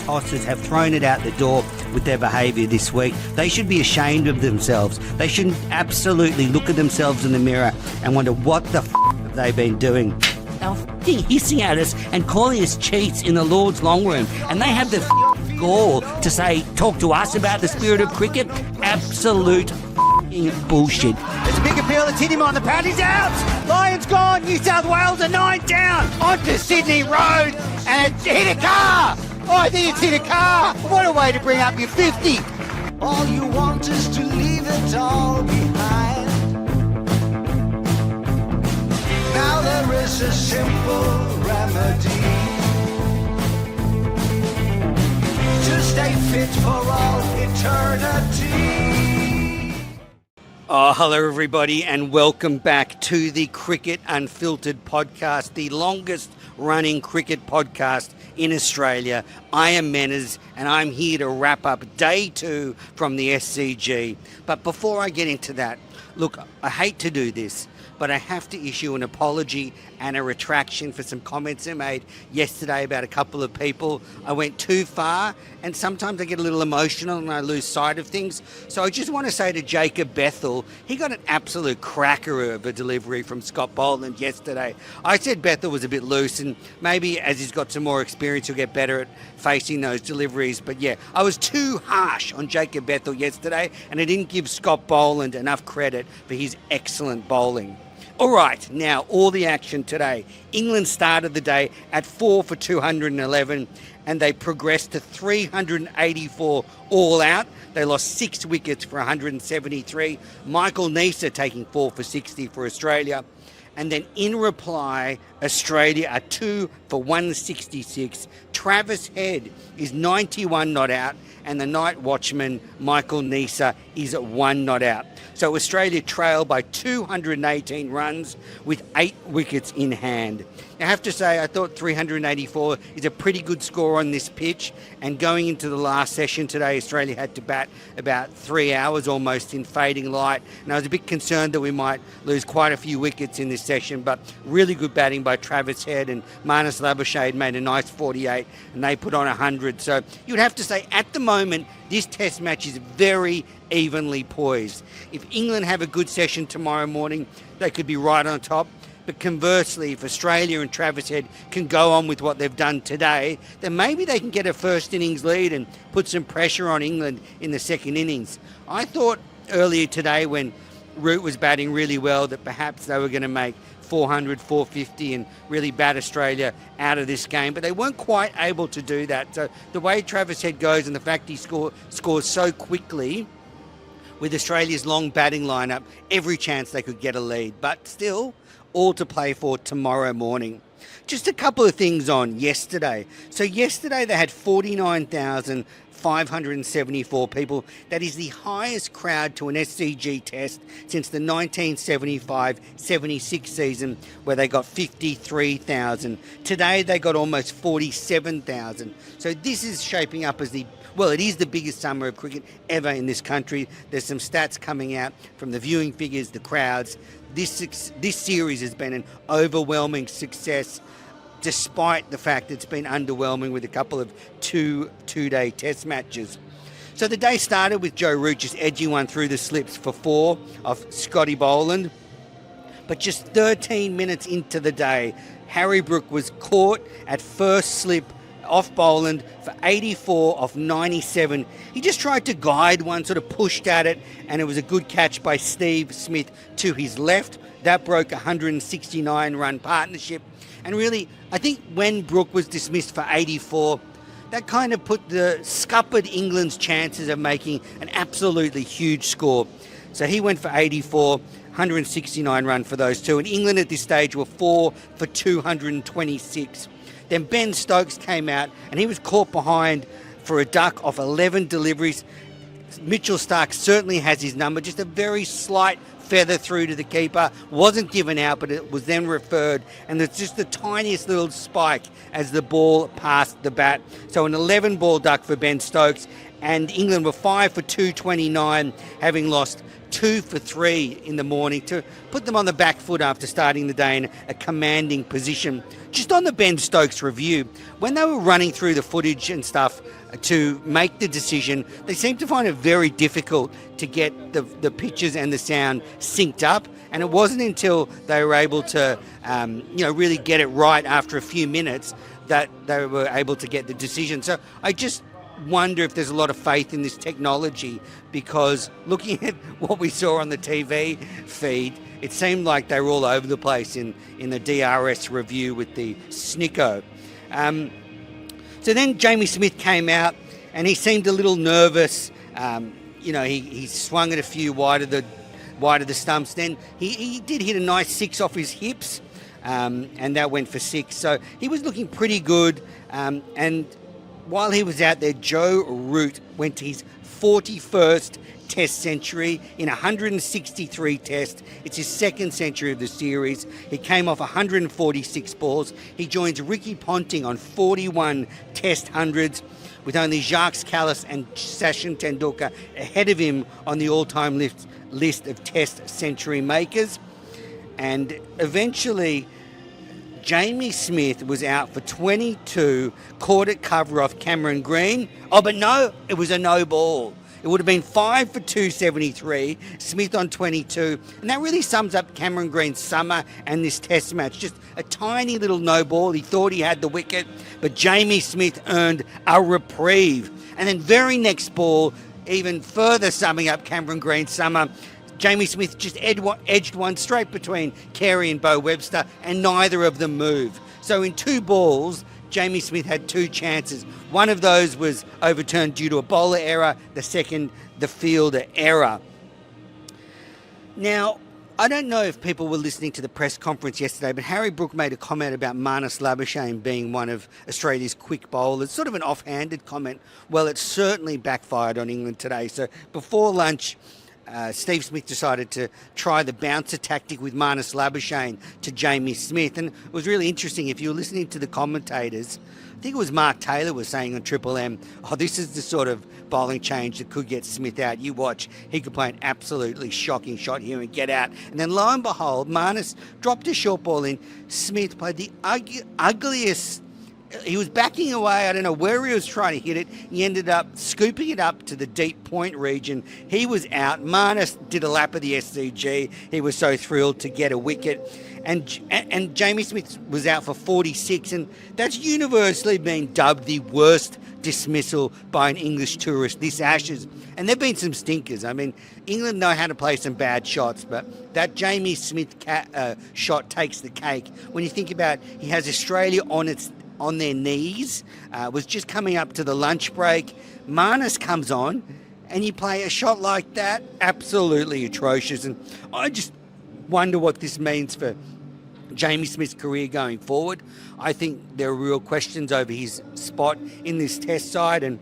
tossers have thrown it out the door with their behaviour this week. They should be ashamed of themselves. They should absolutely look at themselves in the mirror and wonder what the have they been doing. They were hissing at us and calling us cheats in the Lord's long room, and they have the gall to talk to us about the spirit of cricket. Absolute bullshit. There's a big appeal, it's hit him on the pad, he's out! Lions gone, New South Wales are 9 down, onto Sydney Road, and it's hit a car! Oh, I think it's hit a car! What a way to bring up your 50! All you want is to leave it all behind. Now there is a simple remedy to stay fit for all eternity. Oh, hello everybody, and welcome back to the Cricket Unfiltered podcast, the longest running cricket podcast in Australia. I am Menners, and I'm here to wrap up day 2 from the SCG. But before I get into that, look, I hate to do this, but I have to issue an apology and a retraction for some comments I made yesterday about a couple of people. I went too far, and sometimes I get a little emotional and I lose sight of things. So I just want to say to Jacob Bethel, he got an absolute cracker of a delivery from Scott Boland yesterday. I said Bethel was a bit loose, and maybe as he's got some more experience, he'll get better at facing those deliveries. But yeah, I was too harsh on Jacob Bethel yesterday, and I didn't give Scott Boland enough credit for his excellent bowling. All right, now all the action today. England started the day at 4 for 211, and they progressed to 384 all out. They lost 6 wickets for 173. Michael Neser taking 4 for 60 for Australia. And then in reply, Australia are 2 for 166. Travis Head is 91 not out, and the night watchman, Michael Neser, is at 1 not out. So Australia trail by 218 runs with 8 wickets in hand. I have to say, I thought 384 is a pretty good score on this pitch. And going into the last session today, Australia had to bat about 3 hours almost in fading light. And I was a bit concerned that we might lose quite a few wickets in this session, but really good batting by Travis Head, and Marnus Labuschagne made a nice 48, and they put on 100. So you'd have to say, at the moment, this test match is very evenly poised. If England have a good session tomorrow morning, they could be right on top. But conversely, if Australia and Travis Head can go on with what they've done today, then maybe they can get a first innings lead and put some pressure on England in the second innings. I thought earlier today, when Root was batting really well, that perhaps they were going to make 400, 450 and really bat Australia out of this game, but they weren't quite able to do that. So the way Travis Head goes, and the fact he scores so quickly with Australia's long batting lineup, every chance they could get a lead. But still, all to play for tomorrow morning. Just a couple of things on yesterday. So yesterday they had 49,574 people. That is the highest crowd to an SCG test since the 1975-76 season, where they got 53,000. Today they got almost 47,000. So this is shaping up as it is the biggest summer of cricket ever in this country. There's some stats coming out from the viewing figures, the crowds. This series has been an overwhelming success, despite the fact it's been underwhelming with a couple of two-day test matches. So the day started with Joe Root just edging one through the slips for 4 of Scotty Boland. But just 13 minutes into the day, Harry Brook was caught at first slip off Boland for 84 off 97. He just tried to guide one, sort of pushed at it, and it was a good catch by Steve Smith to his left. That broke a 169-run partnership. And really, I think when Brook was dismissed for 84, that kind of scuppered England's chances of making an absolutely huge score. So he went for 84, 169 run for those two. And England at this stage were 4 for 226. Then Ben Stokes came out, and he was caught behind for a duck off 11 deliveries. Mitchell Starc certainly has his number, just a very slight feather through to the keeper, wasn't given out, but it was then referred, and it's just the tiniest little spike as the ball passed the bat. So an 11 ball duck for Ben Stokes, and England were 5 for 229, having lost 2 for 3 in the morning to put them on the back foot after starting the day in a commanding position. Just on the Ben Stokes review, when they were running through the footage and stuff to make the decision, they seemed to find it very difficult to get the pictures and the sound synced up. And it wasn't until they were able to, really get it right after a few minutes that they were able to get the decision. So I just wonder if there's a lot of faith in this technology, because looking at what we saw on the TV feed, it seemed like they were all over the place in the DRS review with the Snicko. So then Jamie Smith came out and he seemed a little nervous. He swung it a few wide of the stumps. Then he did hit a nice 6 off his hips, and that went for 6. So he was looking pretty good. And while he was out there, Joe Root went to his 41st Test century in 163 tests. It's his second century of the series. He came off 146 balls. He joins Ricky Ponting on 41 Test hundreds, with only Jacques Kallis and Sachin Tendulkar ahead of him on the all-time list of Test century makers. And eventually, Jamie Smith was out for 22, caught it cover off Cameron Green. Oh, but no, it was a no ball. It would have been 5 for 273, Smith on 22. And that really sums up Cameron Green's summer and this Test match. Just a tiny little no ball. He thought he had the wicket, but Jamie Smith earned a reprieve. And then very next ball, even further summing up Cameron Green's summer, Jamie Smith just edged one straight between Carey and Bo Webster, and neither of them moved. So in 2 balls, Jamie Smith had 2 chances. One of those was overturned due to a bowler error, the second, the fielder error. Now, I don't know if people were listening to the press conference yesterday, but Harry Brook made a comment about Marnus Labuschagne being one of Australia's quick bowlers, sort of an offhanded comment. Well, it certainly backfired on England today. So before lunch, Steve Smith decided to try the bouncer tactic with Marnus Labuschagne to Jamie Smith. And it was really interesting. If you were listening to the commentators, I think it was Mark Taylor was saying on Triple M, this is the sort of bowling change that could get Smith out. You watch, he could play an absolutely shocking shot here and get out. And then lo and behold, Marnus dropped a short ball in. Smith played the ugliest. He was backing away. I don't know where he was trying to hit it. He ended up scooping it up to the deep point region. He was out. Marnus did a lap of the SCG. He was so thrilled to get a wicket. And Jamie Smith was out for 46, and that's universally been dubbed the worst dismissal by an English tourist this Ashes. And there have been some stinkers. I mean, England know how to play some bad shots, but that Jamie Smith shot takes the cake. When you think about it, he has Australia on their knees, was just coming up to the lunch break. Marnus comes on, and you play a shot like that, absolutely atrocious. And I just wonder what this means for Jamie Smith's career going forward. I think there are real questions over his spot in this Test side, and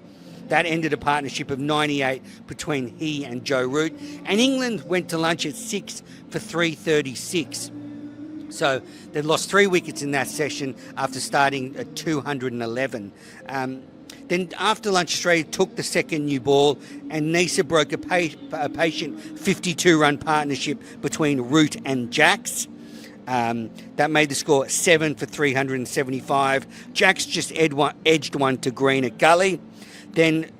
that ended a partnership of 98 between he and Joe Root. And England went to lunch at 6 for 336. So they lost 3 wickets in that session after starting at 211. Then after lunch, Australia took the second new ball, and Nisa broke a patient 52-run partnership between Root and Jacks. That made the score 7 for 375. Jacks just edged one to Green at Gully. Then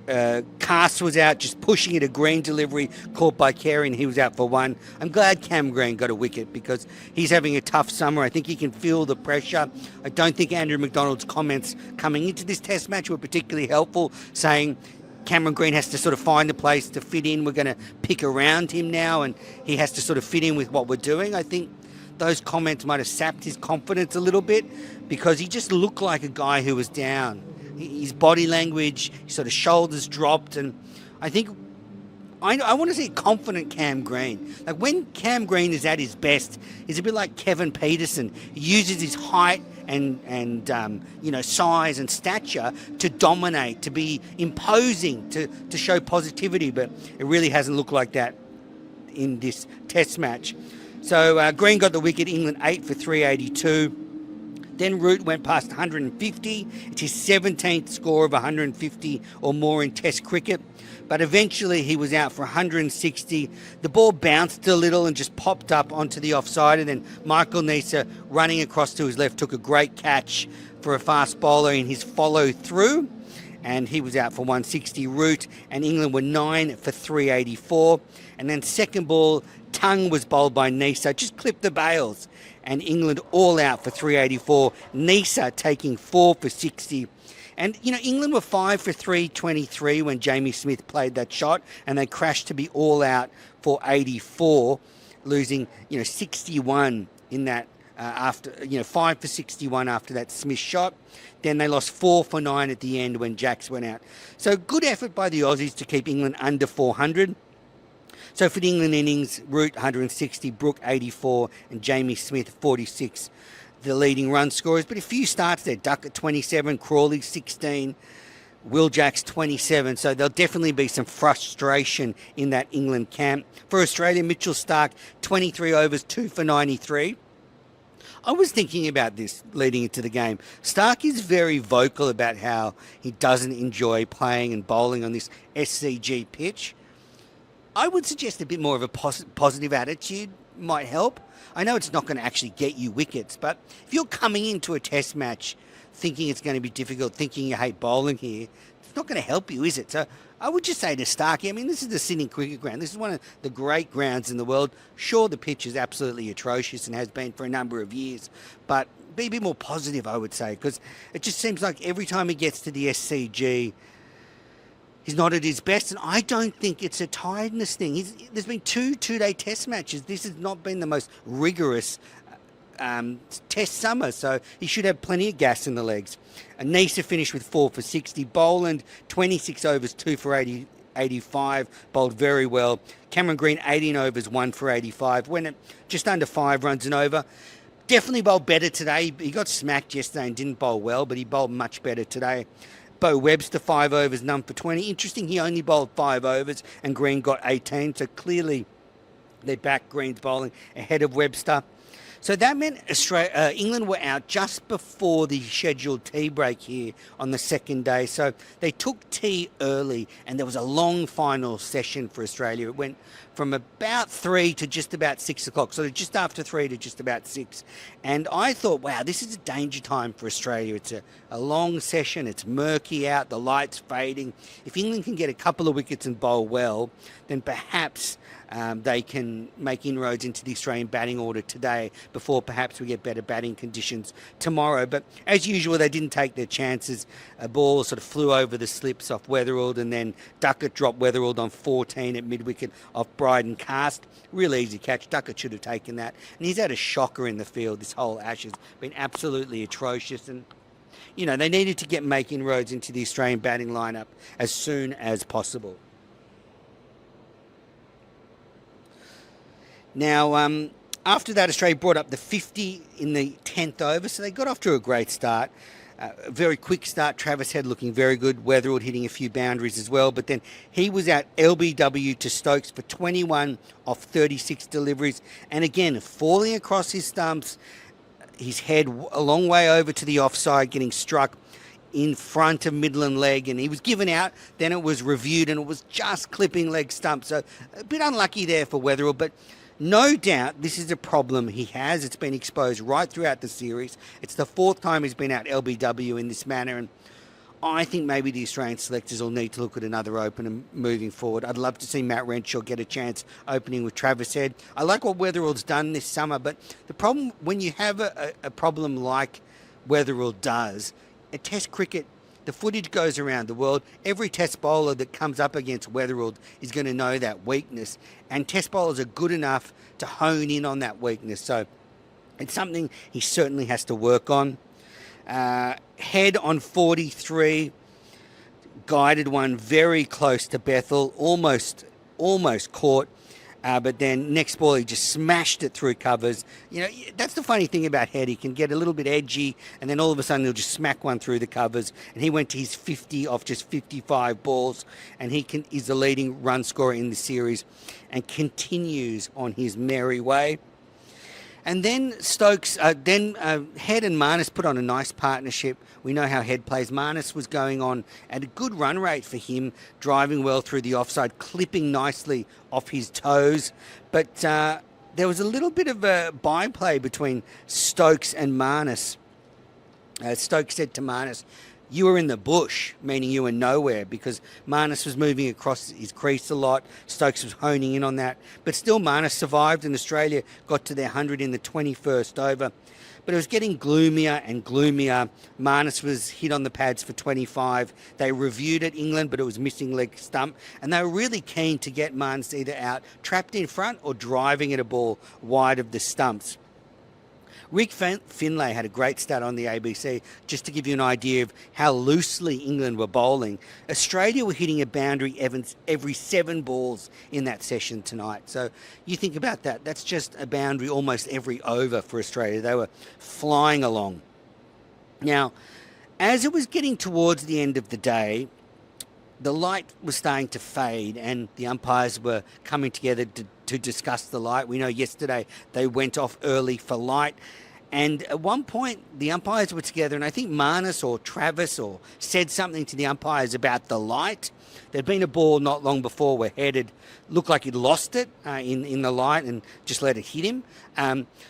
Cast was out, just pushing it a Green delivery, caught by Carey, and he was out for 1. I'm glad Cam Green got a wicket because he's having a tough summer. I think he can feel the pressure. I don't think Andrew McDonald's comments coming into this Test match were particularly helpful, saying Cameron Green has to sort of find a place to fit in. We're going to pick around him now, and he has to sort of fit in with what we're doing. I think those comments might have sapped his confidence a little bit because he just looked like a guy who was down. His body language, his sort of shoulders dropped, and I think I want to see a confident Cam Green. Like when Cam Green is at his best, he's a bit like Kevin Peterson. He uses his height and size and stature to dominate, to be imposing, to show positivity, but it really hasn't looked like that in this Test match. So Green got the wicket, England 8 for 382. Then Root went past 150. It's his 17th score of 150 or more in Test cricket. But eventually he was out for 160. The ball bounced a little and just popped up onto the offside. And then Michael Neser, running across to his left, took a great catch for a fast bowler in his follow-through. And he was out for 160. Root and England were 9 for 384. And then second ball, Tongue was bowled by Neser, just clipped the bails. And England all out for 384. Neser taking 4 for 60. And, England were 5 for 323 when Jamie Smith played that shot, and they crashed to be all out for 84, losing, 61 in that after, 5 for 61 after that Smith shot. Then they lost 4 for 9 at the end when Jacks went out. So good effort by the Aussies to keep England under 400. So for the England innings, Root 160, Brooke 84, and Jamie Smith 46, the leading run scorers. But a few starts there. Duckett 27, Crawley 16, Will Jacks 27. So there'll definitely be some frustration in that England camp. For Australia, Mitchell Starc 23 overs, 2 for 93. I was thinking about this leading into the game. Starc is very vocal about how he doesn't enjoy playing and bowling on this SCG pitch. I would suggest a bit more of a positive attitude might help. I know it's not going to actually get you wickets, but if you're coming into a test match thinking it's going to be difficult, thinking you hate bowling here, it's not going to help you, is it? So I would just say to Starkey, this is the Sydney Cricket Ground. This is one of the great grounds in the world. Sure, the pitch is absolutely atrocious and has been for a number of years, but be a bit more positive, I would say, because it just seems like every time he gets to the SCG, he's not at his best, and I don't think it's a tiredness thing. There's been two-day test matches. This has not been the most rigorous test summer, so he should have plenty of gas in the legs. And Neser finished with 4 for 60. Boland, 26 overs, 2 for 85, bowled very well. Cameron Green, 18 overs, 1 for 85. Went at just under 5 runs and over. Definitely bowled better today. He got smacked yesterday and didn't bowl well, but he bowled much better today. Bo Webster, 5 overs, none for 20. Interesting, he only bowled 5 overs and Green got 18. So clearly they backed Green's bowling ahead of Webster. So that meant England were out just before the scheduled tea break here on the second day. So they took tea early and there was a long final session for Australia. It went from about 3 to just about 6 o'clock. So just after 3 to just about 6. And I thought, wow, this is a danger time for Australia. It's a long session. It's murky out. The light's fading. If England can get a couple of wickets and bowl well, then perhaps they can make inroads into the Australian batting order today before perhaps we get better batting conditions tomorrow. But as usual, they didn't take their chances. A ball sort of flew over the slips off Weatherald, and then Duckett dropped Weatherald on 14 at mid-wicket off Bryden Cast. Real easy catch. Duckett should have taken that. And he's had a shocker in the field. This whole Ashes been absolutely atrocious. And, they needed to make inroads into the Australian batting lineup as soon as possible. Now, after that, Australia brought up the 50 in the 10th over, so they got off to a great start. A very quick start. Travis Head looking very good. Weatherald hitting a few boundaries as well, but then he was out LBW to Stokes for 21 off 36 deliveries, and again, falling across his stumps, his head a long way over to the offside, getting struck in front of Midland leg, and he was given out. Then it was reviewed, and it was just clipping leg stump, so a bit unlucky there for Weatherald, but no doubt this is a problem he has. It's been exposed right throughout the series. It's the 4th time he's been out LBW in this manner, and I think maybe the Australian selectors will need to look at another opener moving forward. I'd love to see Matt Renshaw get a chance opening with Travis Head. I like what Weatherald's done this summer, but the problem when you have a problem like Weatherald does, at Test cricket, the footage goes around the world. Every test bowler that comes up against Weatherald is going to know that weakness. And test bowlers are good enough to hone in on that weakness. So it's something he certainly has to work on. Head on 43, guided one very close to Bethel, almost caught. But then next ball, he just smashed it through covers. That's the funny thing about Head. He can get a little bit edgy, and then all of a sudden he'll just smack one through the covers. And he went to his 50 off just 55 balls, and he's the leading run scorer in the series and continues on his merry way. And then Stokes, Head and Marnus put on a nice partnership. We know how Head plays. Marnus was going on at a good run rate for him, driving well through the offside, clipping nicely off his toes. But there was a little bit of a byplay between Stokes and Marnus. Stokes said to Marnus, "You were in the bush," meaning you were nowhere, because Marnus was moving across his crease a lot. Stokes was honing in on that. But still, Marnus survived, and Australia got to their 100 in the 21st over. But it was getting gloomier and gloomier. Marnus was hit on the pads for 25. They reviewed it, England, but it was missing leg stump. And they were really keen to get Marnus either out trapped in front or driving at a ball wide of the stumps. Rick Finlay had a great stat on the ABC, just to give you an idea of how loosely England were bowling. Australia were hitting a boundary every 7 balls in that session tonight. So you think about that. That's just a boundary almost every over for Australia. They were flying along. Now, as it was getting towards the end of the day, the light was starting to fade and the umpires were coming together to discuss the light. We know yesterday they went off early for light. And at one point, the umpires were together, and I think Marnus or Travis said something to the umpires about the light. There'd been a ball not long before where Head had looked like he'd lost it in the light and just let it hit him.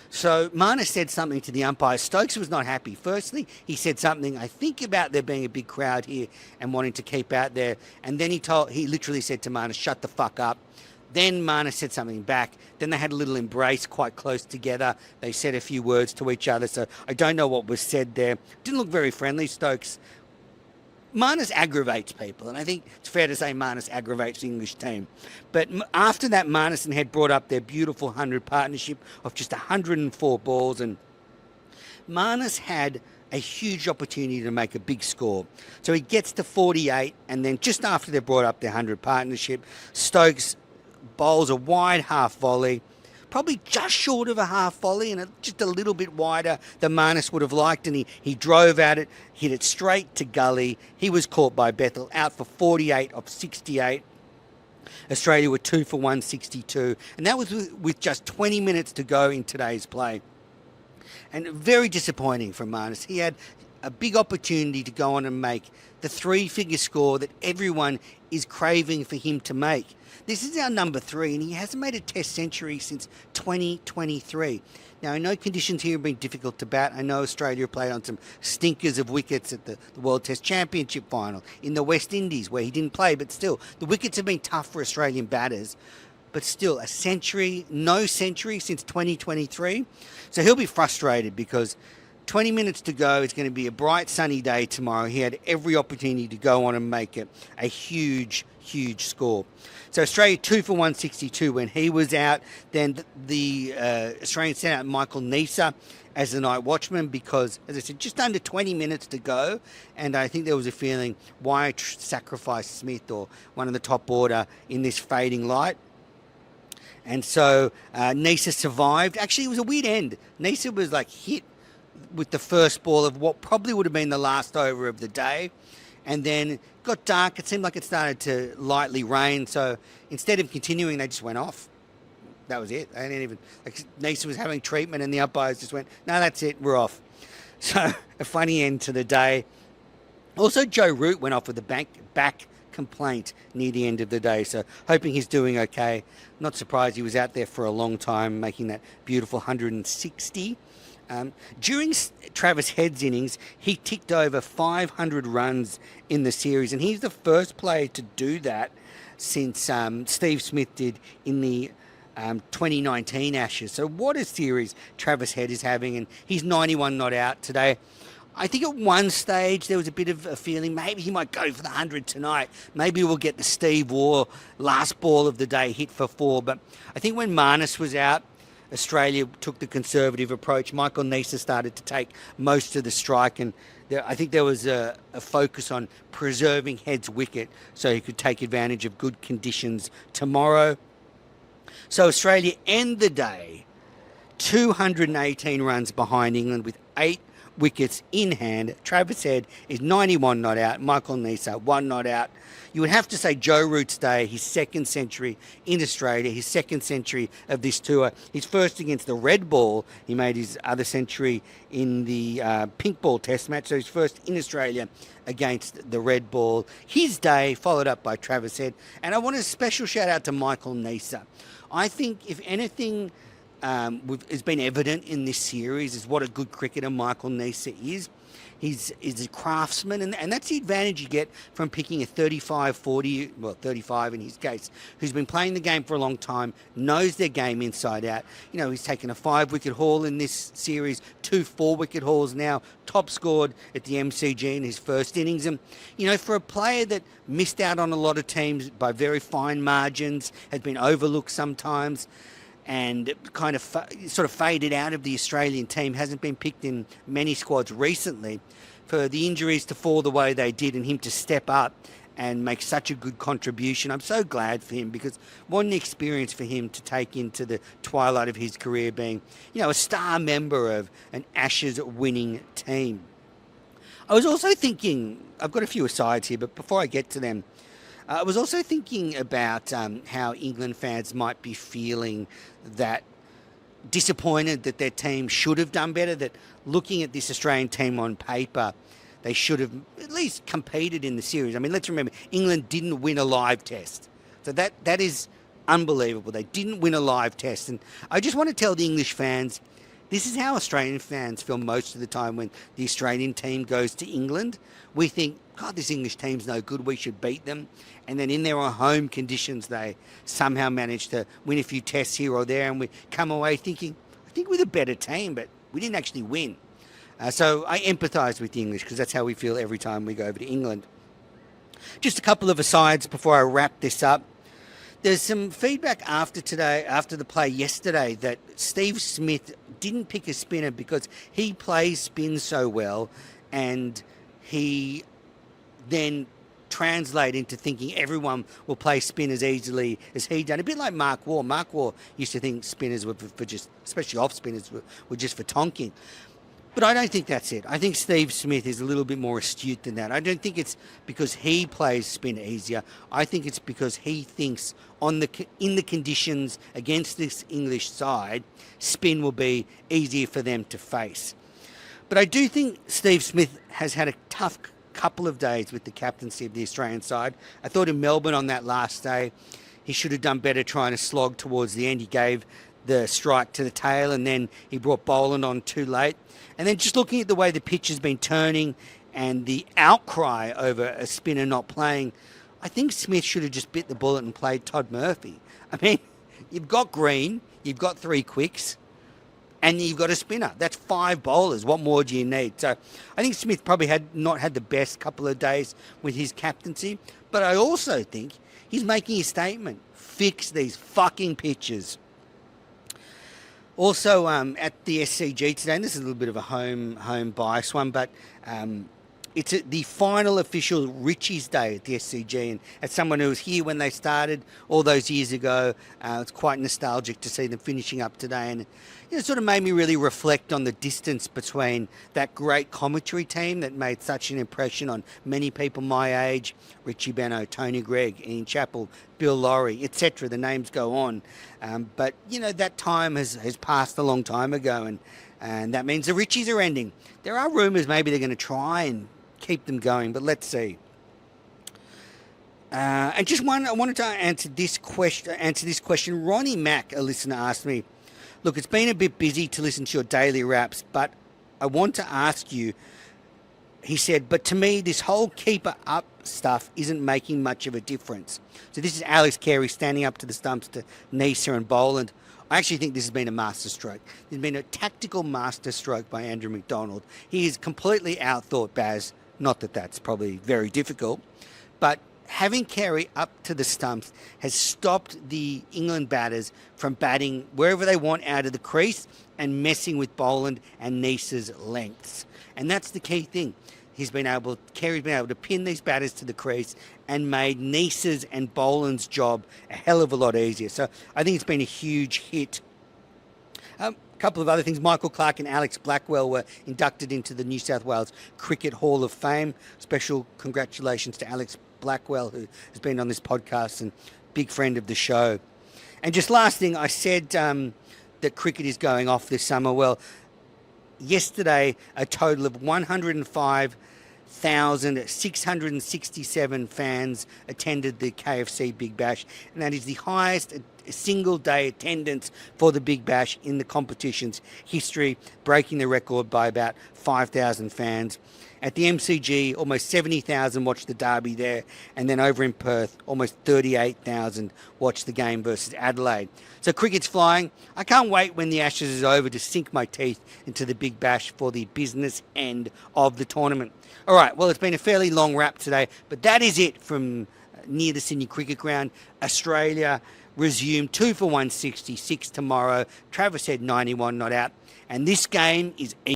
So Marnus said something to the umpires. Stokes was not happy. Firstly, he said something, I think, about there being a big crowd here and wanting to keep out there. And then he literally said to Marnus, "Shut the fuck up." Then Marnus said something back. Then they had a little embrace quite close together. They said a few words to each other. So I don't know what was said there. Didn't look very friendly, Stokes. Marnus aggravates people, and I think it's fair to say Marnus aggravates the English team. But after that, Marnus and Head brought up their beautiful 100 partnership of just 104 balls, and Marnus had a huge opportunity to make a big score. So he gets to 48, and then just after they brought up their 100 partnership, Stokes bowls a wide half volley, probably just short of a half volley and just a little bit wider than Marnus would have liked, and he drove at it, hit it straight to gully. He was caught by Bethel, out for 48 of 68. Australia were 2 for 162, and that was with just 20 minutes to go in today's play. And very disappointing from Marnus. He had a big opportunity to go on and make the 3-figure score that everyone is craving for him to make. This is our number 3, and he hasn't made a test century since 2023. Now, I know conditions here have been difficult to bat. I know Australia played on some stinkers of wickets at the World Test Championship final in the West Indies, where he didn't play, but still, the wickets have been tough for Australian batters. But still, a century, no century since 2023. So he'll be frustrated because 20 minutes to go. It's going to be a bright, sunny day tomorrow. He had every opportunity to go on and make it a huge, huge score. So Australia 2 for 162 when he was out. Then the Australians sent out Michael Neser as the night watchman because, as I said, just under 20 minutes to go. And I think there was a feeling, why sacrifice Smith or one of the top order in this fading light? And so Neser survived. Actually, it was a weird end. Neser was like hit with the first ball of what probably would have been the last over of the day. And then it got dark. It seemed like it started to lightly rain. So instead of continuing, they just went off. That was it. They didn't even, like, Neser was having treatment and the umpires just went, no, that's it, we're off. So a funny end to the day. Also, Joe Root went off with a back complaint near the end of the day. So hoping he's doing okay. Not surprised he was out there for a long time, making that beautiful 160. During Travis Head's innings, he ticked over 500 runs in the series, and he's the first player to do that since Steve Smith did in the 2019 Ashes. So what a series Travis Head is having, and he's 91 not out today. I think at one stage there was a bit of a feeling maybe he might go for the 100 tonight. Maybe we'll get the Steve Waugh last ball of the day hit for 4. But I think when Marnus was out, Australia took the conservative approach. Michael Neser started to take most of the strike, and I think there was a focus on preserving Head's wicket so he could take advantage of good conditions tomorrow. So Australia end the day 218 runs behind England with 8 wickets in hand. Travis Head is 91 not out. Michael Neser 1 not out. You would have to say Joe Root's day, his second century in Australia, his second century of this tour. His first against the red ball. He made his other century in the pink ball test match. So his first in Australia against the red ball. His day followed up by Travis Head. And I want a special shout out to Michael Neser. I think if anything has been evident in this series is what a good cricketer Michael Neser is. He's a craftsman, and that's the advantage you get from picking a 35-40, well, 35 in his case, who's been playing the game for a long time, knows their game inside out. You know, he's taken a 5-wicket haul in this series, 2 4-wicket hauls now, top scored at the MCG in his first innings. And, you know, for a player that missed out on a lot of teams by very fine margins, has been overlooked sometimes, and kind of sort of faded out of the Australian team, hasn't been picked in many squads recently, for the injuries to fall the way they did and him to step up and make such a good contribution. I'm so glad for him, because what an experience for him to take into the twilight of his career, being, you know, a star member of an Ashes winning team. I was also thinking, I've got a few asides here, but before I get to them, I was also thinking about how England fans might be feeling that disappointed that their team should have done better, that looking at this Australian team on paper, they should have at least competed in the series. I mean, let's remember, England didn't win a live test. So that is unbelievable. They didn't win a live test. And I just want to tell the English fans, this is how Australian fans feel most of the time when the Australian team goes to England. We think, God, this English team's no good, we should beat them. And then in their own home conditions, they somehow manage to win a few tests here or there, and we come away thinking, I think we're the better team, but we didn't actually win. So I empathise with the English, because that's how we feel every time we go over to England. Just a couple of asides before I wrap this up. There's some feedback after the play yesterday, that Steve Smith didn't pick a spinner because he plays spin so well, and he then translate into thinking everyone will play spin as easily as he done. A bit like Mark Waugh. Mark Waugh used to think spinners were for just, especially off spinners, were just for tonking. But I don't think that's it. I think Steve Smith is a little bit more astute than that. I don't think it's because he plays spin easier. I think it's because he thinks in the conditions against this English side, spin will be easier for them to face. But I do think Steve Smith has had a tough couple of days with the captaincy of the Australian side. I thought in Melbourne on that last day, he should have done better trying to slog towards the end. He gave the strike to the tail, and then he brought Boland on too late. And then just looking at the way the pitch has been turning and the outcry over a spinner not playing, I think Smith should have just bit the bullet and played Todd Murphy. I mean, you've got Green, you've got 3 quicks, and you've got a spinner. That's 5 bowlers. What more do you need? So I think Smith probably had not had the best couple of days with his captaincy, but I also think he's making a statement. Fix these fucking pitches. Also, at the SCG today, and this is a little bit of a home bias one, but it's the final official Richie's Day at the SCG, and as someone who was here when they started all those years ago, it's quite nostalgic to see them finishing up today, and it sort of made me really reflect on the distance between that great commentary team that made such an impression on many people my age, Richie Benno, Tony Gregg, Ian Chappell, Bill Laurie, etc. The names go on. But, you know, that time has passed a long time ago, and that means the Richies are ending. There are rumours maybe they're going to try and keep them going, but let's see. And just one, I wanted to answer this question. Ronnie Mack, a listener, asked me, look, it's been a bit busy to listen to your daily raps, but I want to ask you, he said, but to me, this whole keeper up stuff isn't making much of a difference. So this is Alex Carey standing up to the stumps to Neser and Boland. I actually think this has been a masterstroke. There's been a tactical masterstroke by Andrew McDonald. He has completely outthought Baz. Not that that's probably very difficult, but having Carey up to the stumps has stopped the England batters from batting wherever they want out of the crease and messing with Boland and Neser's lengths. And that's the key thing. Carey's been able to pin these batters to the crease and made Neser's and Boland's job a hell of a lot easier. So I think it's been a huge hit. A couple of other things. Michael Clark and Alex Blackwell were inducted into the New South Wales Cricket Hall of Fame. Special congratulations to Alex Blackwell, who has been on this podcast and big friend of the show. And just last thing, I said that cricket is going off this summer. Well, yesterday, a total of 105,667 fans attended the KFC Big Bash, and that is the highest single day attendance for the Big Bash in the competition's history, breaking the record by about 5,000 fans. At the MCG, almost 70,000 watched the derby there, and then over in Perth, almost 38,000 watched the game versus Adelaide. So cricket's flying. I can't wait when the Ashes is over to sink my teeth into the Big Bash for the business end of the tournament. All right, well, it's been a fairly long wrap today, but that is it from near the Sydney Cricket Ground. Australia resume 2 for 166 tomorrow. Travis said 91 not out, and this game is